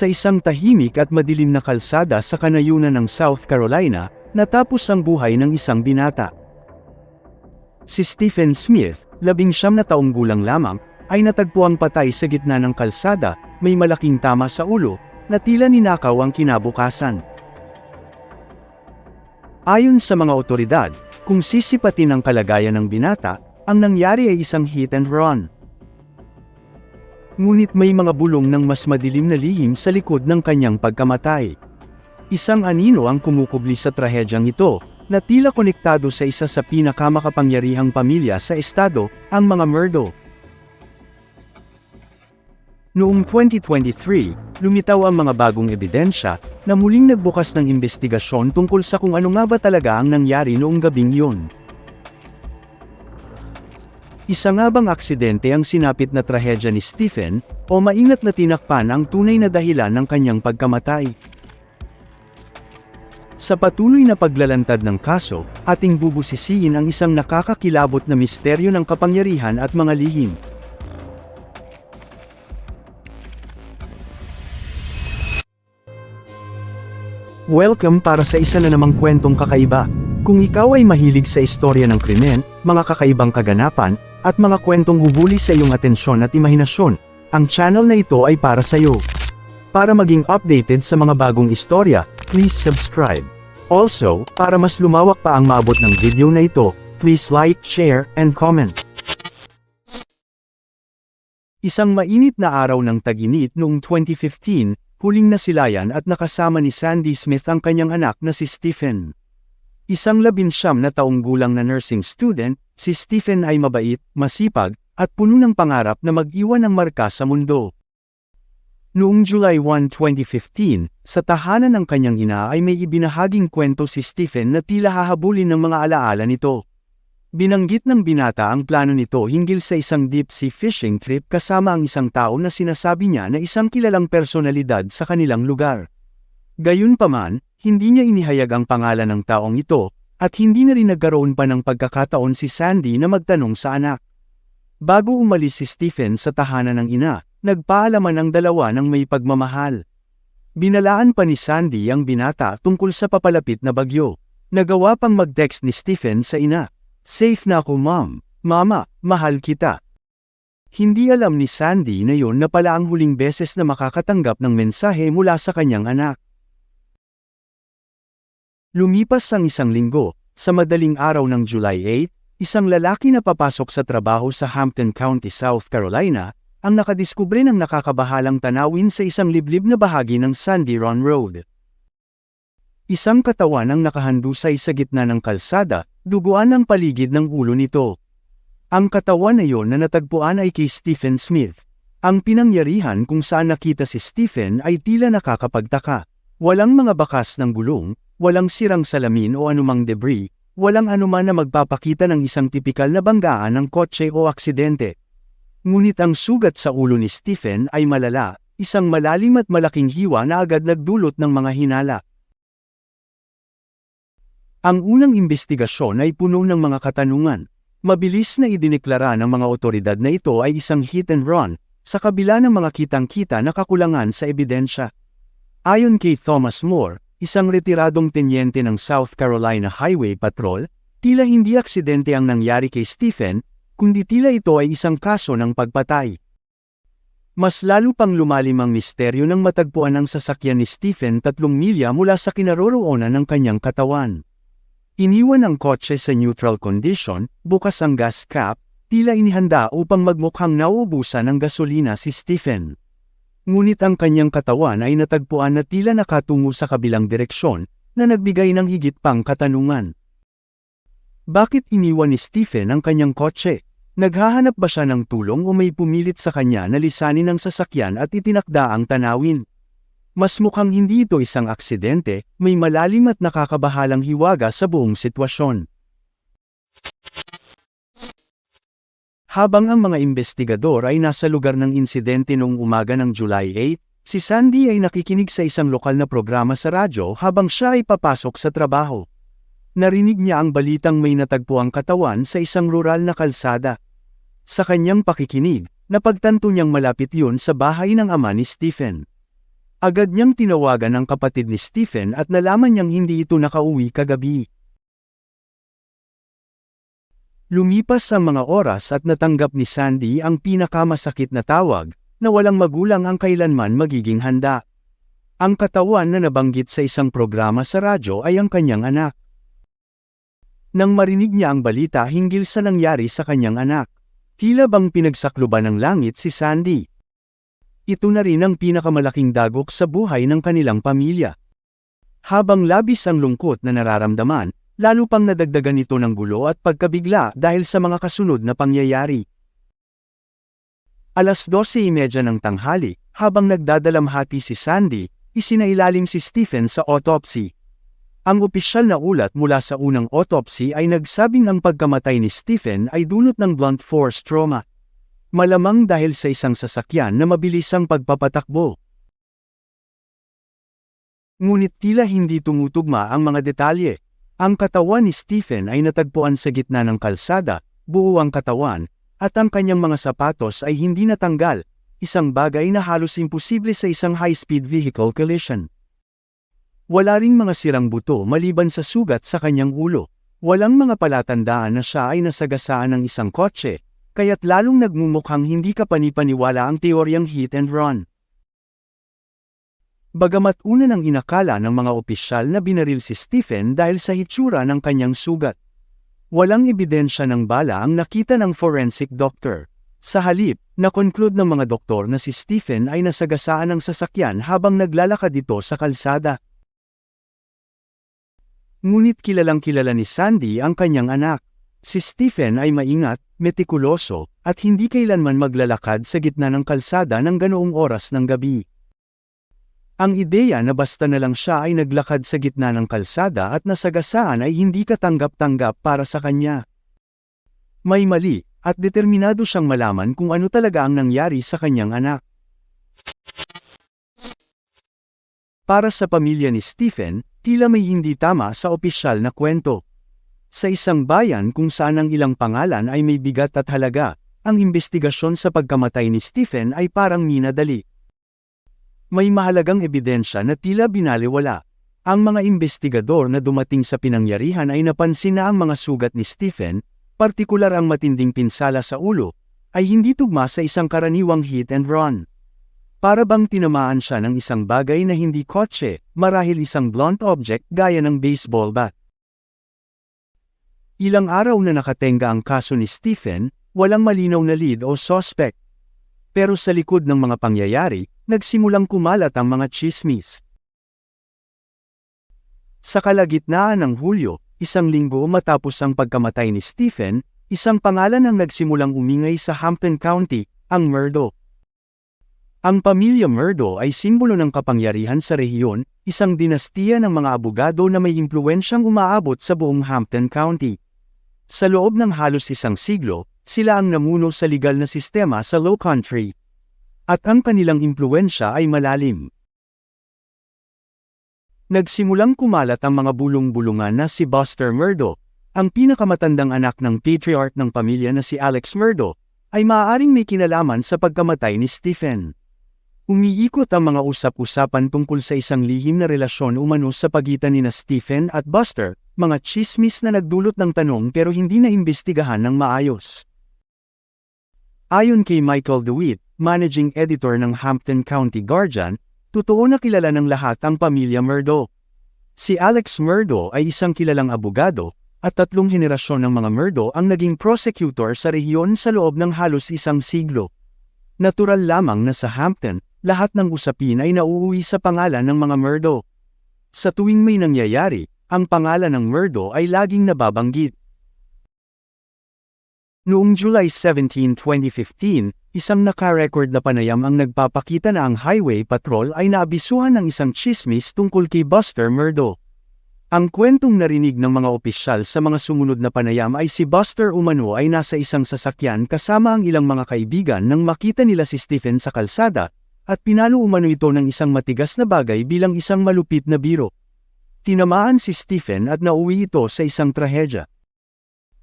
Sa isang tahimik at madilim na kalsada sa kanayunan ng South Carolina, natapos ang buhay ng isang binata. Si Stephen Smith, 19 na taong gulang lamang, ay natagpuang patay sa gitna ng kalsada, may malaking tama sa ulo, na tila ninakaw ang kinabukasan. Ayon sa mga otoridad, kung sisipatin ang kalagayan ng binata, ang nangyari ay isang hit and run. Ngunit may mga bulong ng mas madilim na lihim sa likod ng kanyang pagkamatay. Isang anino ang kumukubli sa trahedyang ito, na tila konektado sa isa sa pinakamakapangyarihang pamilya sa estado, ang mga Murdo. Noong 2023, lumitaw ang mga bagong ebidensya, na muling nagbukas ng investigasyon tungkol sa kung ano nga ba talaga ang nangyari noong gabing yun. Isa nga bang aksidente ang sinapit na trahedya ni Stephen, o maingat na tinakpan ang tunay na dahilan ng kanyang pagkamatay? Sa patuloy na paglalantad ng kaso, ating bubusisihin ang isang nakakakilabot na misteryo ng kapangyarihan at mga lihim. Welcome para sa isa na namang kwentong kakaiba. Kung ikaw ay mahilig sa istorya ng krimen, mga kakaibang kaganapan, at mga kwentong hubuli sa iyong atensyon at imahinasyon, ang channel na ito ay para sa iyo. Para maging updated sa mga bagong istorya, please subscribe. Also, para mas lumawak pa ang maabot ng video na ito, please like, share, and comment. Isang mainit na araw ng tag-init noong 2015, huling nasilayan at nakasama ni Sandy Smith ang kanyang anak na si Stephen. Isang 19 na taong gulang na nursing student, si Stephen ay mabait, masipag, at puno ng pangarap na mag-iwan ng marka sa mundo. Noong July 1, 2015, sa tahanan ng kanyang ina ay may ibinahaging kwento si Stephen na tila hahabulin ng mga alaala nito. Binanggit ng binata ang plano nito hinggil sa isang deep-sea fishing trip kasama ang isang tao na sinasabi niya na isang kilalang personalidad sa kanilang lugar. Gayunpaman, hindi niya inihayag ang pangalan ng taong ito, at hindi na rin nagkaroon pa ng pagkakataon si Sandy na magtanong sa anak. Bago umalis si Stephen sa tahanan ng ina, nagpaalaman ang dalawa ng may pagmamahal. Binalaan pa ni Sandy ang binata tungkol sa papalapit na bagyo. Nagawa pang mag-text ni Stephen sa ina, "Safe na ako mom, mama, mahal kita." Hindi alam ni Sandy na yon na pala ang huling beses na makakatanggap ng mensahe mula sa kanyang anak. Lumipas ang isang linggo, sa madaling araw ng July 8, isang lalaki na papasok sa trabaho sa Hampton County, South Carolina, ang nakadiskubre ng nakakabahalang tanawin sa isang liblib na bahagi ng Sandy Run Road. Isang katawan ang nakahandusay sa gitna ng kalsada, duguan ang paligid ng ulo nito. Ang katawan na iyon na natagpuan ay kay Stephen Smith. Ang pinangyarihan kung saan nakita si Stephen ay tila nakakapagtaka. Walang mga bakas ng gulong, walang sirang salamin o anumang debris, walang anuman na magpapakita ng isang tipikal na banggaan ng kotse o aksidente. Ngunit ang sugat sa ulo ni Stephen ay malala, isang malalim at malaking hiwa na agad nagdulot ng mga hinala. Ang unang investigasyon ay puno ng mga katanungan. Mabilis na idineklara ng mga otoridad na ito ay isang hit and run, sa kabila ng mga kitang-kita na kakulangan sa ebidensya. Ayon kay Thomas Moore, isang retiradong tenyente ng South Carolina Highway Patrol, tila hindi aksidente ang nangyari kay Stephen, kundi tila ito ay isang kaso ng pagpatay. Mas lalo pang lumalim ang misteryo ng matagpuan ng sasakyan ni Stephen 3 milya mula sa kinaroroonan ng kanyang katawan. Iniwan ang kotse sa neutral condition, bukas ang gas cap, tila inihanda upang magmukhang nauubusan ng gasolina si Stephen. Ngunit ang kanyang katawan ay natagpuan na tila nakatungo sa kabilang direksyon, na nagbigay ng higit pang katanungan. Bakit iniwan ni Stephen ang kanyang kotse? Naghahanap ba siya ng tulong o may pumilit sa kanya na lisanin ang sasakyan at itinakda ang tanawin? Mas mukhang hindi ito isang aksidente, may malalim at nakakabahalang hiwaga sa buong sitwasyon. Habang ang mga investigador ay nasa lugar ng insidente noong umaga ng July 8, si Sandy ay nakikinig sa isang lokal na programa sa radyo habang siya ay papasok sa trabaho. Narinig niya ang balitang may natagpuang katawan sa isang rural na kalsada. Sa kanyang pakikinig, napagtanto niyang malapit yun sa bahay ng ama ni Stephen. Agad niyang tinawagan ang kapatid ni Stephen at nalaman niyang hindi ito nakauwi kagabi. Lumipas ang mga oras at natanggap ni Sandy ang pinakamasakit na tawag, na walang magulang ang kailanman magiging handa. Ang katawan na nabanggit sa isang programa sa radyo ay ang kanyang anak. Nang marinig niya ang balita hinggil sa nangyari sa kanyang anak, tila bang pinagsakluban ng langit si Sandy. Ito na rin ang pinakamalaking dagok sa buhay ng kanilang pamilya. Habang labis ang lungkot na nararamdaman, lalo pang nadagdagan ito ng gulo at pagkabigla dahil sa mga kasunod na pangyayari. Alas 12:30 ng tanghali, habang nagdadalamhati si Sandy, isinailalim si Stephen sa autopsy. Ang opisyal na ulat mula sa unang autopsy ay nagsabing ang pagkamatay ni Stephen ay dulot ng blunt force trauma. Malamang dahil sa isang sasakyan na mabilis ang pagpapatakbo. Ngunit tila hindi tumutugma ang mga detalye. Ang katawan ni Stephen ay natagpuan sa gitna ng kalsada, buo ang katawan, at ang kanyang mga sapatos ay hindi natanggal, isang bagay na halos imposible sa isang high-speed vehicle collision. Wala ring mga sirang buto maliban sa sugat sa kanyang ulo. Walang mga palatandaan na siya ay nasagasaan ng isang kotse, kaya't lalong nagmumukhang hindi kapanipaniwala ang teoryang hit and run. Bagamat una nang inakala ng mga opisyal na binaril si Stephen dahil sa hitsura ng kanyang sugat. Walang ebidensya ng bala ang nakita ng forensic doctor. Sa halip, na-conclude ng mga doktor na si Stephen ay nasagasaan ng sasakyan habang naglalakad ito sa kalsada. Ngunit kilalang-kilala ni Sandy ang kanyang anak. Si Stephen ay maingat, metikuloso, at hindi kailanman maglalakad sa gitna ng kalsada ng ganoong oras ng gabi. Ang ideya na basta na lang siya ay naglakad sa gitna ng kalsada at nasagasaan ay hindi katanggap-tanggap para sa kanya. May mali, at determinado siyang malaman kung ano talaga ang nangyari sa kanyang anak. Para sa pamilya ni Stephen, tila may hindi tama sa opisyal na kwento. Sa isang bayan kung saan ang ilang pangalan ay may bigat at halaga, ang investigasyon sa pagkamatay ni Stephen ay parang minadali. May mahalagang ebidensya na tila binaliwala. Ang mga investigador na dumating sa pinangyarihan ay napansin na ang mga sugat ni Stephen, partikular ang matinding pinsala sa ulo, ay hindi tugma sa isang karaniwang hit and run. Para bang tinamaan siya ng isang bagay na hindi kotse, marahil isang blunt object gaya ng baseball bat. Ilang araw na nakatenga ang kaso ni Stephen, walang malinaw na lead o suspect. Pero sa likod ng mga pangyayari, nagsimulang kumalat ang mga tsismis. Sa kalagitnaan ng Hulyo, isang linggo matapos ang pagkamatay ni Stephen, isang pangalan ang nagsimulang umingay sa Hampton County, ang Murdo. Ang pamilya Murdo ay simbolo ng kapangyarihan sa rehiyon, isang dinastiya ng mga abogado na may impluwensyang umaabot sa buong Hampton County. Sa loob ng halos isang siglo, sila ang namuno sa legal na sistema sa Low Country. At ang kanilang impluwensya ay malalim. Nagsimulang kumalat ang mga bulong-bulungan na si Buster Murdo, ang pinakamatandang anak ng patriarch ng pamilya na si Alex Murdo, ay maaaring may kinalaman sa pagkamatay ni Stephen. Umiikot ang mga usap-usapan tungkol sa isang lihim na relasyon umano sa pagitan nina Stephen at Buster, mga tsismis na nagdulot ng tanong pero hindi na imbestigahan ng maayos. Ayon kay Michael DeWitt, managing editor ng Hampton County Guardian, totoo na kilala ng lahat ang pamilya Murdo. Si Alex Murdo ay isang kilalang abogado, at 3 henerasyon ng mga Murdo ang naging prosecutor sa rehiyon sa loob ng halos isang siglo. Natural lamang na sa Hampton, lahat ng usapin ay nauuwi sa pangalan ng mga Murdo. Sa tuwing may nangyayari, ang pangalan ng Murdo ay laging nababanggit. Noong July 17, 2015, isang naka-record na panayam ang nagpapakita na ang highway patrol ay naabisuhan ng isang tsismis tungkol kay Buster Murdo. Ang kwentong narinig ng mga opisyal sa mga sumunod na panayam ay si Buster umano ay nasa isang sasakyan kasama ang ilang mga kaibigan nang makita nila si Stephen sa kalsada, at pinalo umano ito ng isang matigas na bagay bilang isang malupit na biro. Tinamaan si Stephen at nauwi ito sa isang trahedya.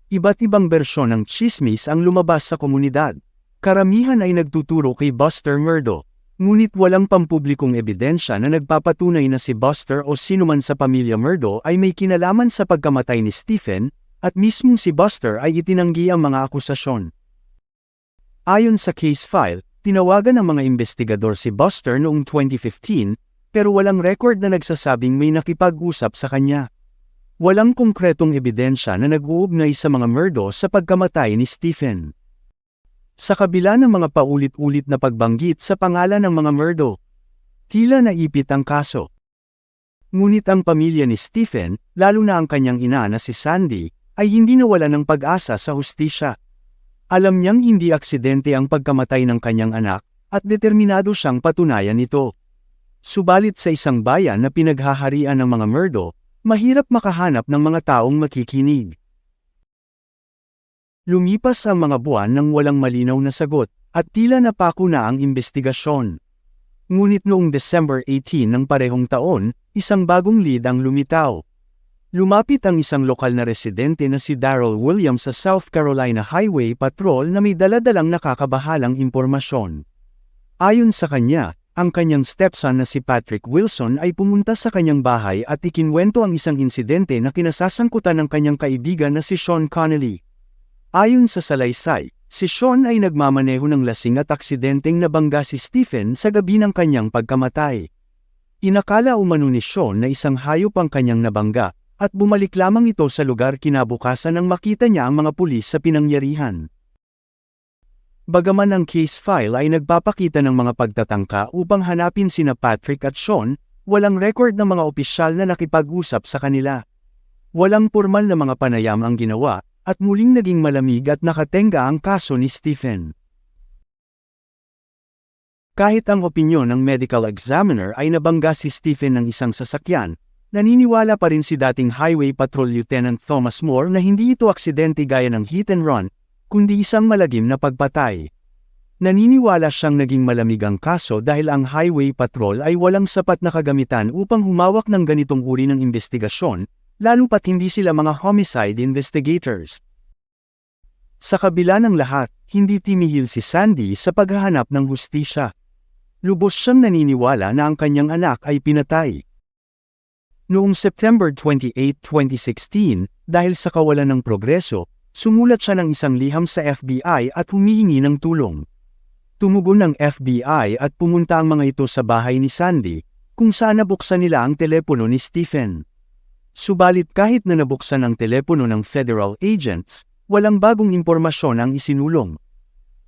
Iba't ibang bersyon ng tsismis ang lumabas sa komunidad. Karamihan ay nagtuturo kay Buster Murdo. Ngunit walang pampublikong ebidensya na nagpapatunay na si Buster o sinuman sa pamilya Murdo ay may kinalaman sa pagkamatay ni Stephen, at mismong si Buster ay itinanggi ang mga akusasyon. Ayon sa case file, tinawagan ng mga investigador si Buster noong 2015, pero walang record na nagsasabing may nakipag-usap sa kanya. Walang konkretong ebidensya na nag-uugnay sa mga Murdo sa pagkamatay ni Stephen. Sa kabila ng mga paulit-ulit na pagbanggit sa pangalan ng mga Murdo, tila naipit ang kaso. Ngunit ang pamilya ni Stephen, lalo na ang kanyang ina na si Sandy, ay hindi nawala ng pag-asa sa hustisya. Alam niyang hindi aksidente ang pagkamatay ng kanyang anak, at determinado siyang patunayan ito. Subalit sa isang bayan na pinaghaharian ng mga Murdo, mahirap makahanap ng mga taong makikinig. Lumipas ang mga buwan nang walang malinaw na sagot, at tila napako na ang investigasyon. Ngunit noong December 18 ng parehong taon, isang bagong lead ang lumitaw. Lumapit ang isang lokal na residente na si Darrell Williams sa South Carolina Highway Patrol na may dala-dalang nakakabahalang impormasyon. Ayon sa kanya, ang kanyang stepson na si Patrick Wilson ay pumunta sa kanyang bahay at ikinwento ang isang insidente na kinasasangkutan ng kanyang kaibigan na si Sean Connolly. Ayon sa salaysay, si Sean ay nagmamaneho ng lasing at aksidenteng nabangga si Stephen sa gabi ng kanyang pagkamatay. Inakala umano ni Sean na isang hayop ang kanyang nabangga, at bumalik lamang ito sa lugar kinabukasan nang makita niya ang mga pulis sa pinangyarihan. Bagaman ang case file ay nagpapakita ng mga pagtatangka upang hanapin sina Patrick at Sean, walang record ng mga opisyal na nakipag-usap sa kanila. Walang pormal na mga panayam ang ginawa, at muling naging malamig at nakatenga ang kaso ni Stephen. Kahit ang opinyon ng medical examiner ay nabangga si Stephen ng isang sasakyan, naniniwala pa rin si dating Highway Patrol Lieutenant Thomas Moore na hindi ito aksidente gaya ng hit and run, kundi isang malagim na pagpatay. Naniniwala siyang naging malamig ang kaso dahil ang Highway Patrol ay walang sapat na kagamitan upang humawak ng ganitong uri ng investigasyon, lalo pat hindi sila mga homicide investigators. Sa kabila ng lahat, hindi timihil si Sandy sa paghahanap ng hustisya. Lubos siyang naniniwala na ang kanyang anak ay pinatay. Noong September 28, 2016, dahil sa kawalan ng progreso, sumulat siya ng isang liham sa FBI at humihingi ng tulong. Tumugon ng FBI at pumunta ang mga ito sa bahay ni Sandy, kung saan nabuksan nila ang telepono ni Stephen. Subalit kahit na nabuksan ang telepono ng federal agents, walang bagong impormasyon ang isinulong.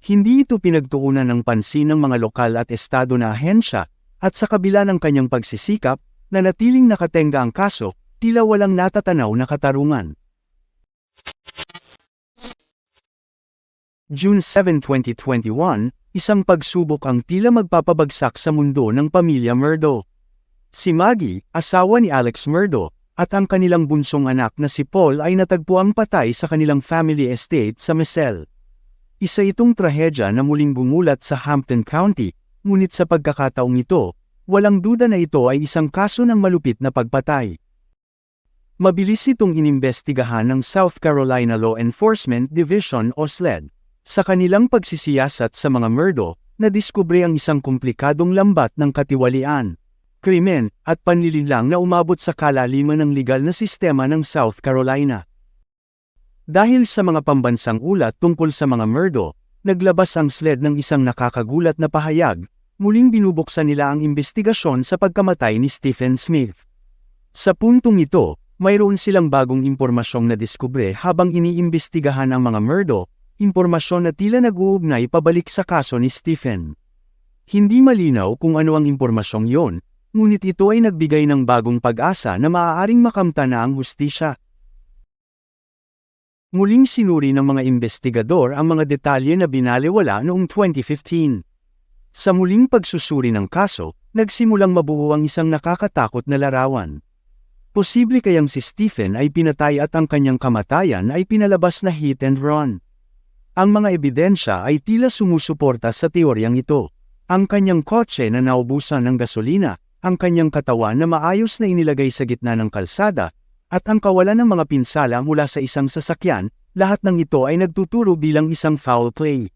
Hindi ito pinagtuunan ng pansin ng mga lokal at estado na ahensya, at sa kabila ng kanyang pagsisikap, na natiling nakatenga ang kaso, tila walang natatanaw na katarungan. June 7, 2021, isang pagsubok ang tila magpapabagsak sa mundo ng pamilya Murdo. Si Maggie, asawa ni Alex Murdo, at ang kanilang bunsong anak na si Paul ay natagpuang patay sa kanilang family estate sa Messel. Isa itong trahedya na muling bumulat sa Hampton County, ngunit sa pagkakataong ito, walang duda na ito ay isang kaso ng malupit na pagpatay. Mabilis itong inimbestigahan ng South Carolina Law Enforcement Division o SLED. Sa kanilang pagsisiyasat sa mga Murdo, nadiskubre ang isang komplikadong lambat ng katiwalian, krimen, at panlilinlang na umabot sa kalaliman ng legal na sistema ng South Carolina. Dahil sa mga pambansang ulat tungkol sa mga Murdo, naglabas ang SLED ng isang nakakagulat na pahayag, muling binubuksan nila ang investigasyon sa pagkamatay ni Stephen Smith. Sa puntong ito, mayroon silang bagong impormasyong nadiskubre habang iniimbestigahan ang mga Murdo, impormasyon na tila nag-uugnay pabalik sa kaso ni Stephen. Hindi malinaw kung ano ang impormasyong yon, ngunit ito ay nagbigay ng bagong pag-asa na maaaring makamtan na ang hustisya. Muling sinuri ng mga investigador ang mga detalye na binaliwala noong 2015. Sa muling pagsusuri ng kaso, nagsimulang mabuo ang isang nakakatakot na larawan. Posible kayang si Stephen ay pinatay at ang kanyang kamatayan ay pinalabas na hit and run. Ang mga ebidensya ay tila sumusuporta sa teoryang ito. Ang kanyang kotse na naubusan ng gasolina, ang kanyang katawan na maayos na inilagay sa gitna ng kalsada, at ang kawalan ng mga pinsala mula sa isang sasakyan, lahat ng ito ay nagtuturo bilang isang foul play.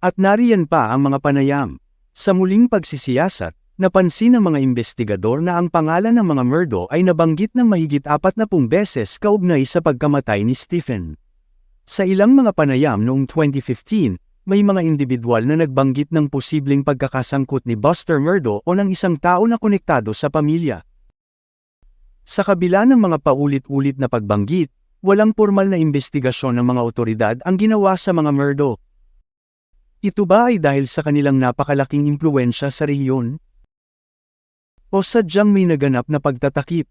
At nariyan pa ang mga panayam. Sa muling pagsisiyasat, napansin ng mga investigador na ang pangalan ng mga Murdo ay nabanggit ng mahigit 40 beses kaugnay sa pagkamatay ni Stephen. Sa ilang mga panayam noong 2015, may mga individual na nagbanggit ng posibleng pagkakasangkot ni Buster Murdo o ng isang tao na konektado sa pamilya. Sa kabila ng mga paulit-ulit na pagbanggit, walang formal na investigasyon ng mga otoridad ang ginawa sa mga Murdo. Ito ba ay dahil sa kanilang napakalaking impluwensya sa rehiyon? O sadyang may naganap na pagtatakip?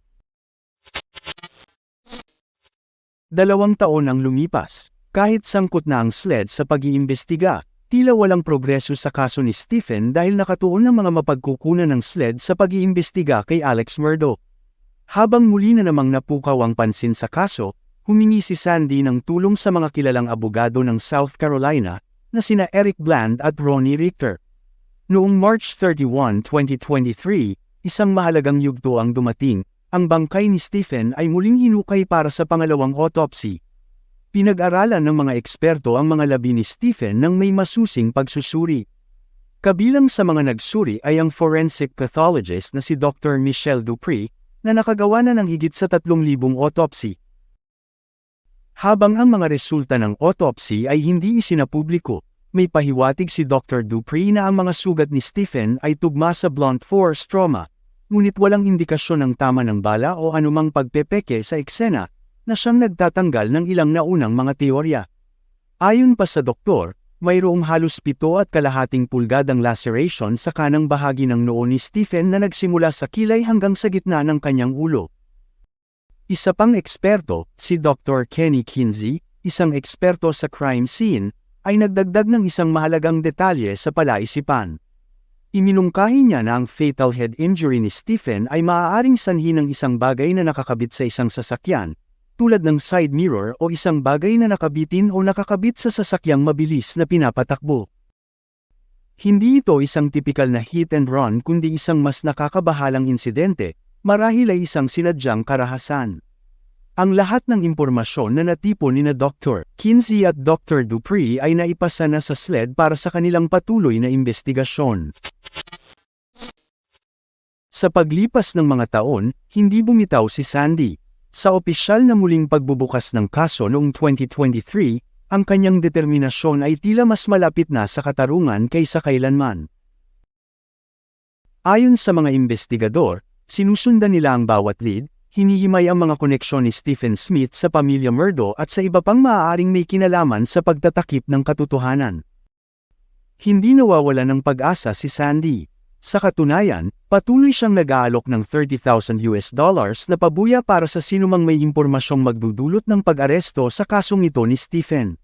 2 taon ang lumipas. Kahit sangkot na ang SLED sa pag-iimbestiga, tila walang progreso sa kaso ni Stephen dahil nakatuon ng mga mapagkukunan ng SLED sa pag-iimbestiga kay Alex Murdo. Habang muli na namang napukaw ang pansin sa kaso, humingi si Sandy ng tulong sa mga kilalang abogado ng South Carolina, na sina Eric Bland at Ronnie Richter. Noong March 31, 2023, isang mahalagang yugto ang dumating. Ang bangkay ni Stephen ay muling hinukay para sa pangalawang autopsy. Pinag-aralan ng mga eksperto ang mga labi ni Stephen nang may masusing pagsusuri. Kabilang sa mga nagsuri ay ang forensic pathologist na si Dr. Michelle Dupree, na nakagawa na ng higit sa 3,000 autopsy. Habang ang mga resulta ng autopsy ay hindi isinapubliko, may pahiwatig si Dr. Dupree na ang mga sugat ni Stephen ay tugma sa blunt force trauma, ngunit walang indikasyon ng tama ng bala o anumang pagpepeke sa eksena, na siyang nagtatanggal ng ilang naunang mga teorya. Ayon pa sa doktor, mayroong halos 7.5 pulgadang laceration sa kanang bahagi ng noo ni Stephen na nagsimula sa kilay hanggang sa gitna ng kanyang ulo. Isa pang eksperto, si Dr. Kenny Kinsey, isang eksperto sa crime scene, ay nagdagdag ng isang mahalagang detalye sa palaisipan. Iminungkahi niya na ang fatal head injury ni Stephen ay maaaring sanhi ng isang bagay na nakakabit sa isang sasakyan, tulad ng side mirror o isang bagay na nakabitin o nakakabit sa sasakyang mabilis na pinapatakbo. Hindi ito isang tipikal na hit and run kundi isang mas nakakabahalang insidente, marahil ay isang sinadyang karahasan. Ang lahat ng impormasyon na natipon ni Dr. Kinsey at Dr. Dupree ay naipasa na sa SLED para sa kanilang patuloy na investigasyon. Sa paglipas ng mga taon, hindi bumitaw si Sandy. Sa opisyal na muling pagbubukas ng kaso noong 2023, ang kanyang determinasyon ay tila mas malapit na sa katarungan kaysa kailanman. Ayon sa mga investigador, sinusundan nila ang bawat lead, hinihimay ang mga koneksyon ni Stephen Smith sa pamilya Murdo at sa iba pang maaaring may kinalaman sa pagtatakip ng katotohanan. Hindi nawawala ng pag-asa si Sandy. Sa katunayan, patuloy siyang nag-aalok ng $30,000 na pabuya para sa sinumang may impormasyong magdudulot ng pag-aresto sa kasong ito ni Stephen.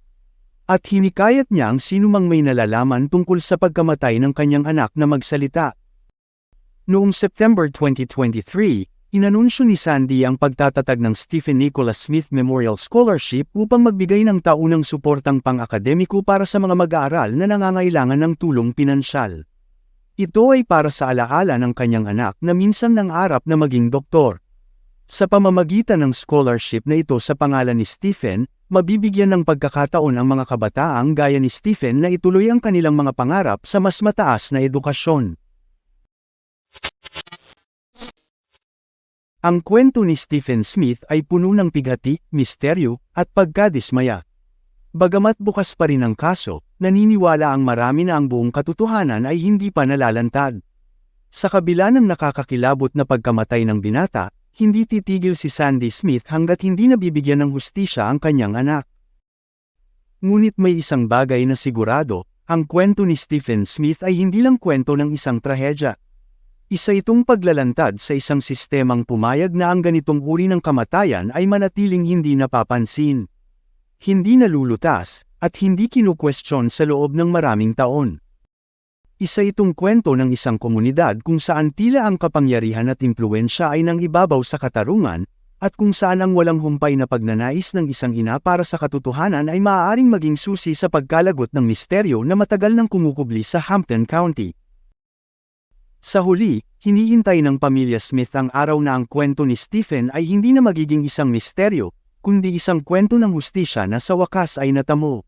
At hinikayat niya ang sinumang may nalalaman tungkol sa pagkamatay ng kanyang anak na magsalita. Noong September 2023, inanunsyo ni Sandy ang pagtatatag ng Stephen Nicholas Smith Memorial Scholarship upang magbigay ng taunang suportang pang-akademiko para sa mga mag-aaral na nangangailangan ng tulong pinansyal. Ito ay para sa alaala ng kanyang anak na minsan nangarap na maging doktor. Sa pamamagitan ng scholarship na ito sa pangalan ni Stephen, mabibigyan ng pagkakataon ang mga kabataang gaya ni Stephen na ituloy ang kanilang mga pangarap sa mas mataas na edukasyon. Ang kwento ni Stephen Smith ay puno ng pighati, misteryo, at pagkadismaya. Bagamat bukas pa rin ang kaso, naniniwala ang marami na ang buong katotohanan ay hindi pa nalalantad. Sa kabila ng nakakakilabot na pagkamatay ng binata, hindi titigil si Sandy Smith hanggat hindi nabibigyan ng hustisya ang kanyang anak. Ngunit may isang bagay na sigurado, ang kwento ni Stephen Smith ay hindi lang kwento ng isang trahedya. Isa itong paglalantad sa isang sistemang pumayag na ang ganitong uri ng kamatayan ay manatiling hindi napapansin, hindi nalulutas, at hindi kinukwestiyon sa loob ng maraming taon. Isa itong kwento ng isang komunidad kung saan tila ang kapangyarihan at impluwensya ay nang ibabaw sa katarungan, at kung saan ang walang humpay na pagnanais ng isang ina para sa katotohanan ay maaaring maging susi sa pagkalagot ng misteryo na matagal nang kumukubli sa Hampton County. Sa huli, hinihintay ng pamilya Smith ang araw na ang kwento ni Stephen ay hindi na magiging isang misteryo, kundi isang kwento ng hustisya na sa wakas ay natamo.